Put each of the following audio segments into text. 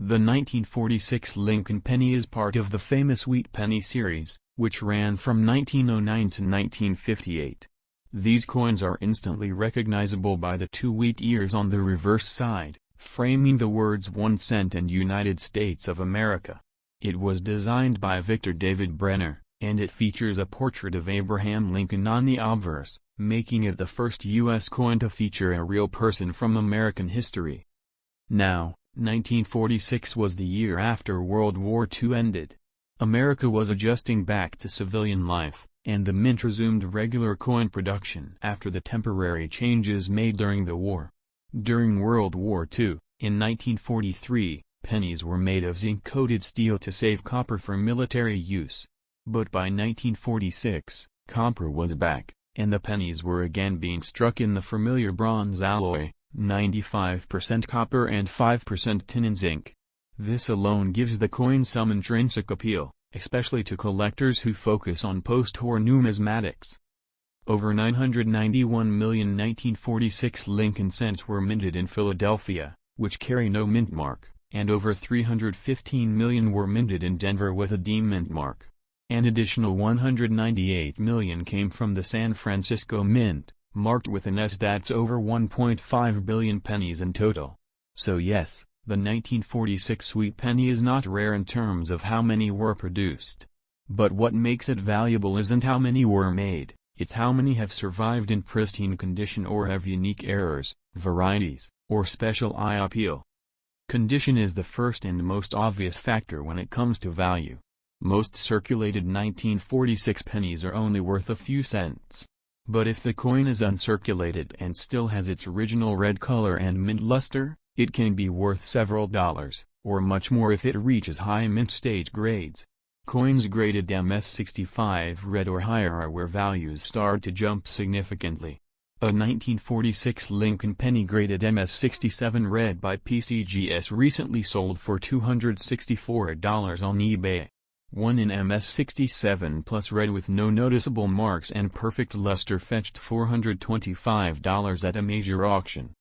The 1946 Lincoln penny is part of the famous Wheat Penny series, which ran from 1909 to 1958. These coins are instantly recognizable by the two wheat ears on the reverse side, framing the words 1 cent and United States of America. It was designed by Victor David Brenner, and it features a portrait of Abraham Lincoln on the obverse, making it the first U.S. coin to feature a real person from American history. Now, 1946 was the year after World War II ended. America was adjusting back to civilian life, and the mint resumed regular coin production after the temporary changes made during the war. During World War II, in 1943, pennies were made of zinc-coated steel to save copper for military use. But by 1946, copper was back, and the pennies were again being struck in the familiar bronze alloy, 95% copper and 5% tin and zinc. This alone gives the coin some intrinsic appeal, especially to collectors who focus on post-war numismatics. Over 991 million 1946 Lincoln cents were minted in Philadelphia, which carry no mint mark, and over 315 million were minted in Denver with a D mint mark. An additional 198 million came from the San Francisco Mint, marked with an S. That's over 1.5 billion pennies in total. So yes, the 1946 Wheat Penny is not rare in terms of how many were produced. But what makes it valuable isn't how many were made, it's how many have survived in pristine condition or have unique errors, varieties, or special eye appeal. Condition is the first and most obvious factor when it comes to value. Most circulated 1946 pennies are only worth a few cents. But if the coin is uncirculated and still has its original red color and mint luster, it can be worth several dollars, or much more if it reaches high mint stage grades. Coins graded MS-65 red or higher are where values start to jump significantly. A 1946 Lincoln penny graded MS-67 red by PCGS recently sold for $264 on eBay. One in MS-67 plus red with no noticeable marks and perfect luster fetched $425 at a major auction.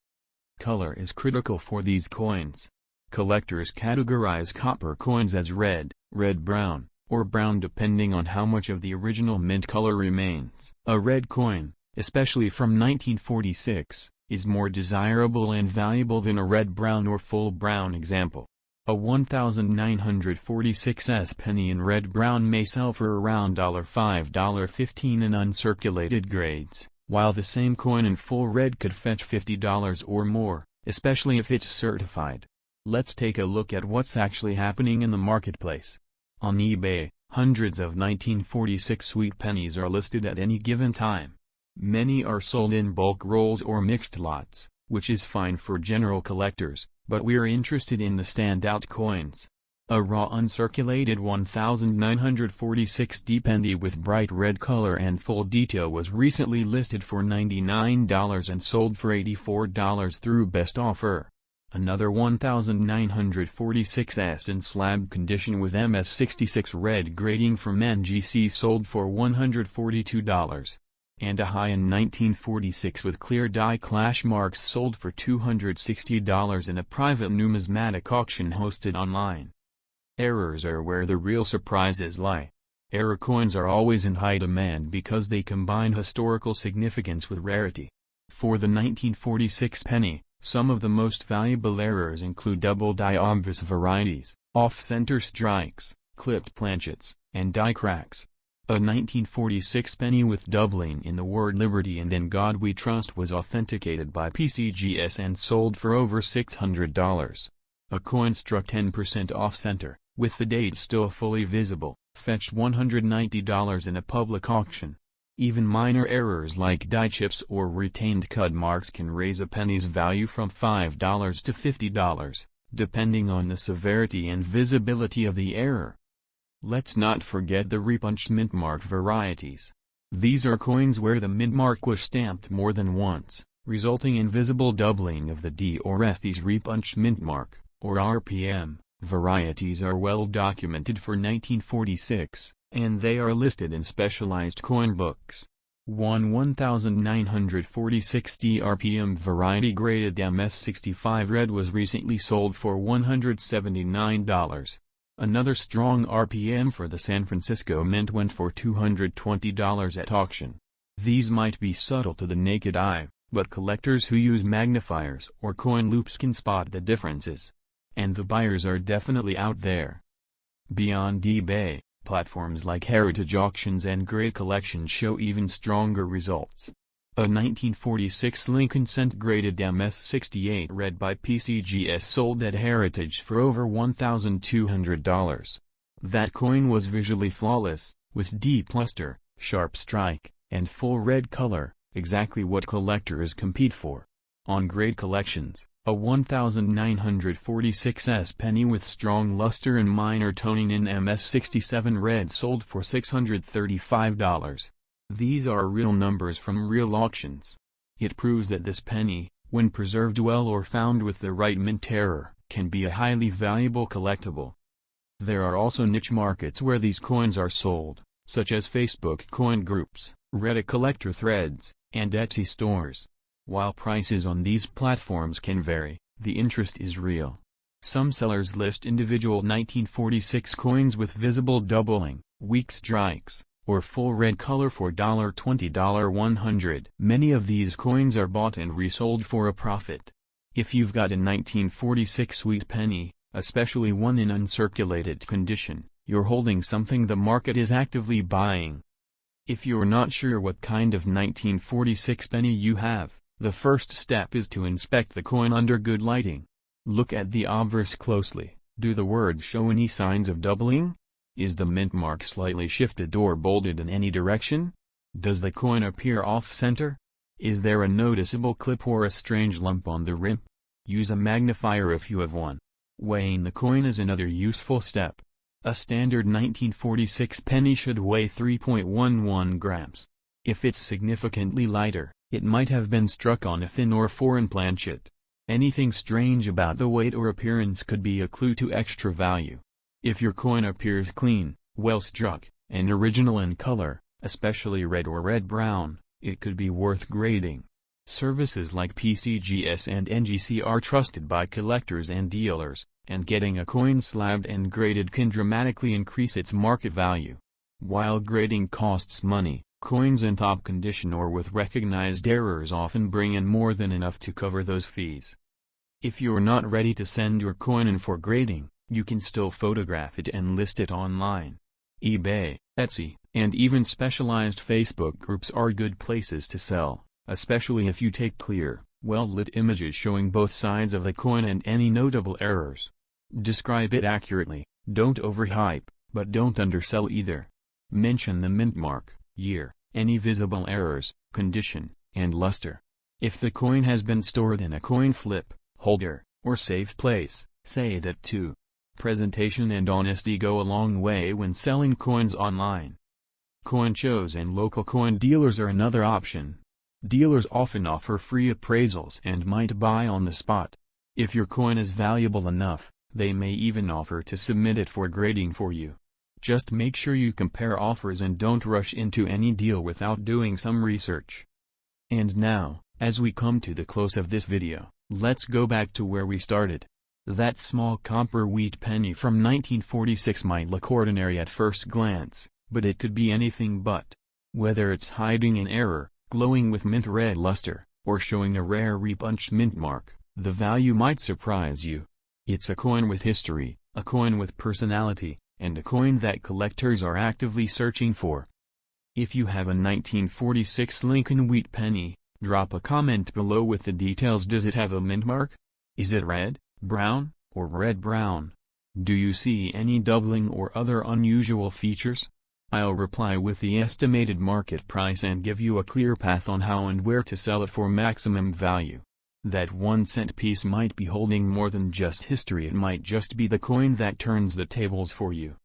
Color is critical for these coins. Collectors categorize copper coins as red, red-brown, or brown depending on how much of the original mint color remains. A red coin, especially from 1946, is more desirable and valuable than a red-brown or full brown example. A 1946 penny in red-brown may sell for around $5.15 in uncirculated grades, while the same coin in full red could fetch $50 or more, especially if it's certified. Let's take a look at what's actually happening in the marketplace. On eBay, hundreds of 1946 Wheat pennies are listed at any given time. Many are sold in bulk rolls or mixed lots, which is fine for general collectors, but we're interested in the standout coins. A raw uncirculated 1946 penny with bright red color and full detail was recently listed for $99 and sold for $84 through best offer. Another 1946 in slab condition with MS-66 red grading from NGC sold for $142. And a high in 1946 with clear die clash marks sold for $260 in a private numismatic auction hosted online. Errors are where the real surprises lie. Error coins are always in high demand because they combine historical significance with rarity. For the 1946 penny, some of the most valuable errors include double die obverse varieties, off-center strikes, clipped planchets, and die cracks. A 1946 penny with doubling in the word Liberty and In God We Trust was authenticated by PCGS and sold for over $600. A coin struck 10% off-center, with the date still fully visible, fetched $190 in a public auction. Even minor errors like die chips or retained cut marks can raise a penny's value from $5 to $50, depending on the severity and visibility of the error. Let's not forget the repunched mint mark varieties. These are coins where the mint mark was stamped more than once, resulting in visible doubling of the D or S. These repunched mint mark, or RPM, varieties are well documented for 1946, and they are listed in specialized coin books. One 1946 rpm variety graded MS65 red was recently sold for $179. Another strong RPM for the San Francisco Mint went for $220 at auction. These might be subtle to the naked eye, but collectors who use magnifiers or coin loops can spot the differences. And the buyers are definitely out there. Beyond eBay, platforms like Heritage Auctions and Great Collections show even stronger results. A 1946 Lincoln Cent graded MS68 red by PCGS sold at Heritage for over $1,200. That coin was visually flawless, with deep luster, sharp strike, and full red color, exactly what collectors compete for. On Great Collections, a 1946 penny with strong luster and minor toning in MS67 red sold for $635. These are real numbers from real auctions. It proves that this penny, when preserved well or found with the right mint error, can be a highly valuable collectible. There are also niche markets where these coins are sold, such as Facebook coin groups, Reddit collector threads, and Etsy stores. While prices on these platforms can vary, the interest is real. Some sellers list individual 1946 coins with visible doubling, weak strikes, or full red color for $20, $100. Many of these coins are bought and resold for a profit. If you've got a 1946 sweet penny, especially one in uncirculated condition, you're holding something the market is actively buying. If you're not sure what kind of 1946 penny you have, the first step is to inspect the coin under good lighting. Look at the obverse closely. Do the words show any signs of doubling? Is the mint mark slightly shifted or bolded in any direction? Does the coin appear off-center? Is there a noticeable clip or a strange lump on the rim? Use a magnifier if you have one. Weighing the coin is another useful step. A standard 1946 penny should weigh 3.11 grams. If it's significantly lighter, it might have been struck on a thin or foreign planchet. Anything strange about the weight or appearance could be a clue to extra value. If your coin appears clean, well struck, and original in color, especially red or red-brown, it could be worth grading. Services like PCGS and NGC are trusted by collectors and dealers, and getting a coin slabbed and graded can dramatically increase its market value. While grading costs money, coins in top condition or with recognized errors often bring in more than enough to cover those fees. If you're not ready to send your coin in for grading, you can still photograph it and list it online. eBay, Etsy, and even specialized Facebook groups are good places to sell, especially if you take clear, well-lit images showing both sides of the coin and any notable errors. Describe it accurately, don't overhype, but don't undersell either. Mention the mint mark, year, any visible errors, condition, and luster. If the coin has been stored in a coin flip, holder, or safe place, say that too. Presentation and honesty go a long way when selling coins online. Coin shows and local coin dealers are another option. Dealers often offer free appraisals and might buy on the spot. If your coin is valuable enough, they may even offer to submit it for grading for you. Just make sure you compare offers and don't rush into any deal without doing some research. And now, as we come to the close of this video, let's go back to where we started. That small copper wheat penny from 1946 might look ordinary at first glance, but it could be anything but. Whether it's hiding an error, glowing with mint red luster, or showing a rare repunched mint mark, the value might surprise you. It's a coin with history, a coin with personality, and a coin that collectors are actively searching for. If you have a 1946 Lincoln wheat penny, drop a comment below with the details. Does it have a mint mark? Is it red, brown, or red-brown? Do you see any doubling or other unusual features? I'll reply with the estimated market price and give you a clear path on how and where to sell it for maximum value. That 1-cent piece might be holding more than just history. It might just be the coin that turns the tables for you.